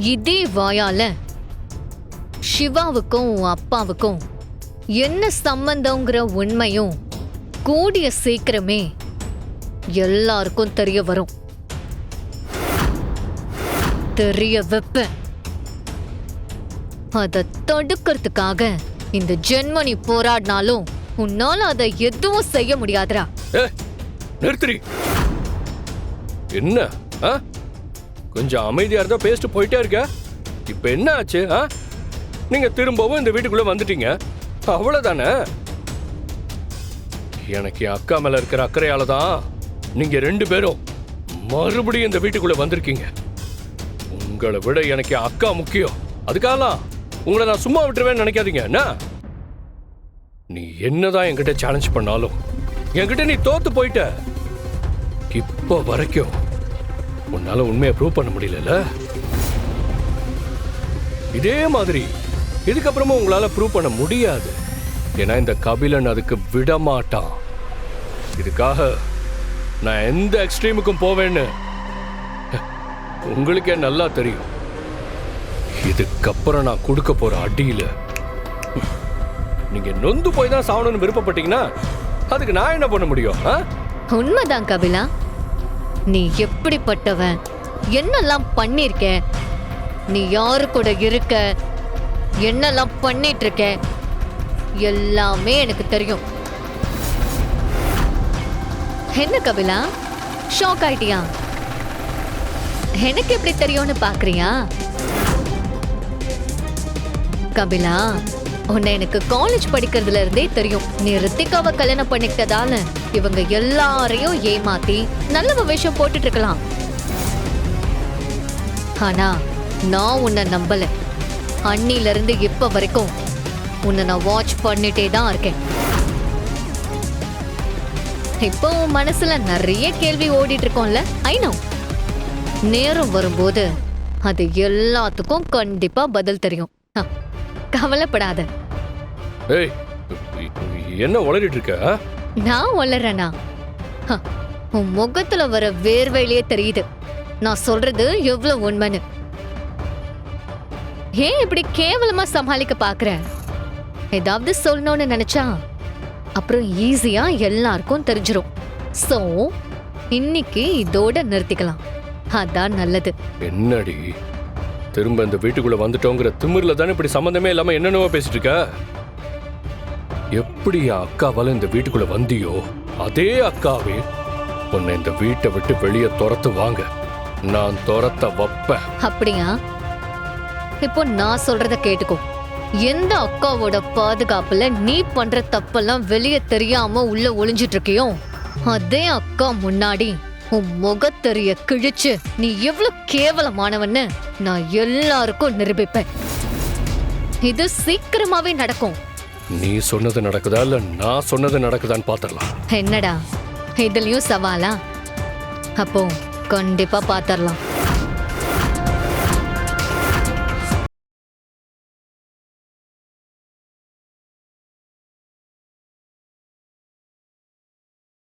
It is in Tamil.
இதே வாயால சிவாவுக்கும் உன் அப்பாவுக்கும் என்ன சம்பந்தங்கிற உண்மையும் கூடிய சீக்கிரமே எல்லாருக்கும் தெரிய வரும். தெரிய வைப்பேன். அதை தடுக்கிறதுக்காக இந்த ஜென்மனி போராடினாலும் உன்னால அதை எதுவும் செய்ய முடியாதுடா. நிறுத்திரி. என்ன கொஞ்சம் அமைதியா இருந்தா பேசிட்டு போயிட்டே இருக்க. இப்ப என்ன ஆச்சு? நீங்க திரும்பவும் இந்த வீட்டுக்குள்ள வந்துட்டீங்க, அவ்வளவுதானே? எனக்கு என் அக்கா மேல இருக்கிற அக்கறையால தான் நீங்க 2 பேரும் மறுபடியும் இந்த வீட்டுக்குள்ள வந்திருக்கீங்க. உங்களை விட எனக்கு என் அக்கா முக்கியம். அதுக்காகலாம் உங்களை நான் சும்மா விட்டுருவேன்னு நினைக்காதீங்க. என்ன நீ என்னதான் என்கிட்ட சேலஞ்ச் பண்ணாலும் என்கிட்ட நீ தோத்து போயிட்ட. இப்ப வரைக்கும் உன்னால உண்மையை ப்ரூவ் பண்ண முடியல. இதே மாதிரி இதுக்கப்புறமா உங்களால ப்ரூவ் பண்ண முடியாது. ஏன்னா இந்த கபிலன் அதுக்கு விட மாட்டான். இதுக்காக நான் எந்த எக்ஸ்ட்ரீமுக்கும் போவேன்னு உங்களுக்கே நல்லா தெரியும். இதுக்கப்புறம் நான் கொடுக்க போற அடியில நீங்க நொந்து போய் தான் சாவணும்னு விருப்பப்பட்டீங்கன்னா அதுக்கு நான் என்ன பண்ண முடியும்? உண்மைதான் கபிலா. நீ எப்படிப்பட்டவன், என்னெல்லாம் பண்ணிருக்க, நீ யாரு கூட இருக்க, என்னெல்லாம் பண்ணிட்டு இருக்க, எல்லாமே எனக்கு தெரியும். என்ன கபிலா, ஷாக் ஆயிட்டியா? எனக்கு எப்படி தெரியும்னு பாக்குறியா? கபிலா, உன்னை எனக்கு காலேஜ் படிக்கிறதுல இருந்தே தெரியும். நீ ரித்திகாவை கல்யாணம் பண்ணிக்கிட்டதால இவங்க எல்லாரையும் ஏமாத்தி நல்ல வேஷம் போட்டுட்டு இருக்கலாம். ஆனா நான் உன்னை நம்பல. அன்னில இருந்து இப்ப வரைக்கும் உன்னை நான் வாட்ச் பண்ணிட்டே தான் இருக்கேன். இப்போ உன் மனசுல நிறைய கேள்வி ஓடிட்டு இருக்கோம்ல, ஐ நோ. நேரம் வரும்போது அது எல்லாத்துக்கும் கண்டிப்பா பதில் தெரியும். கவலைப்படாத. ஏய், என்ன உளறிட்டு இருக்க? நான் உளறேனா? உன் முகத்துல வர வேர்வையிலே தெரியுது நான் சொல்றது எவ்வளவு உண்மைன்னு. ஏன் இப்படி கேவலமா சமாளிக்க பாக்குற? ஏதாவது சொல்லணும்னு நினைச்சா அப்புறம் ஈஸியா எல்லாருக்கும் தெரிஞ்சிரும். சோ இன்னைக்கு இதோட நிறுத்திக்கலாம், அதான் நல்லது. என்னடி திரும்ப இந்த வீட்டுக்குள்ள வந்துட்டோங்கிற திமிர்ல தானே இப்படி சம்பந்தமே இல்லாம என்னென்னவோ பேசிட்டு இருக்க? எப்படி என் அக்காவால இந்த வீட்டுக்குள்ள வந்தியோ அதே அக்காவே உன்னை இந்த வீட்டை விட்டு வெளியே துரத்து வாங்க நான் துரத்த வைப்பேன். அப்படியா? இப்போ நான் சொல்றத கேட்டுக்கோ. எந்த அக்காவோட பாதுகாப்புல நீ பண்ற தப்பெல்லாம் வெளியே தெரியாம உள்ள ஒளிஞ்சிட்டு இருக்கியோ அதே அக்கா முன்னாடி உன் முகத்தெரிய கிழிச்சு நீ எவ்வளவு கேவலமானவன்னு நான் எல்லாருக்கும் நிரூபிப்பேன். இது சீக்கிரமாவே நடக்கும். நீ சொன்னது நடக்குதா இல்ல நான் சொன்னது நடக்குதான்னு பாத்திரலாம். என்னடா இதுலயும் சவாலா? அப்போ கண்டிப்பா பாத்திரலாம்.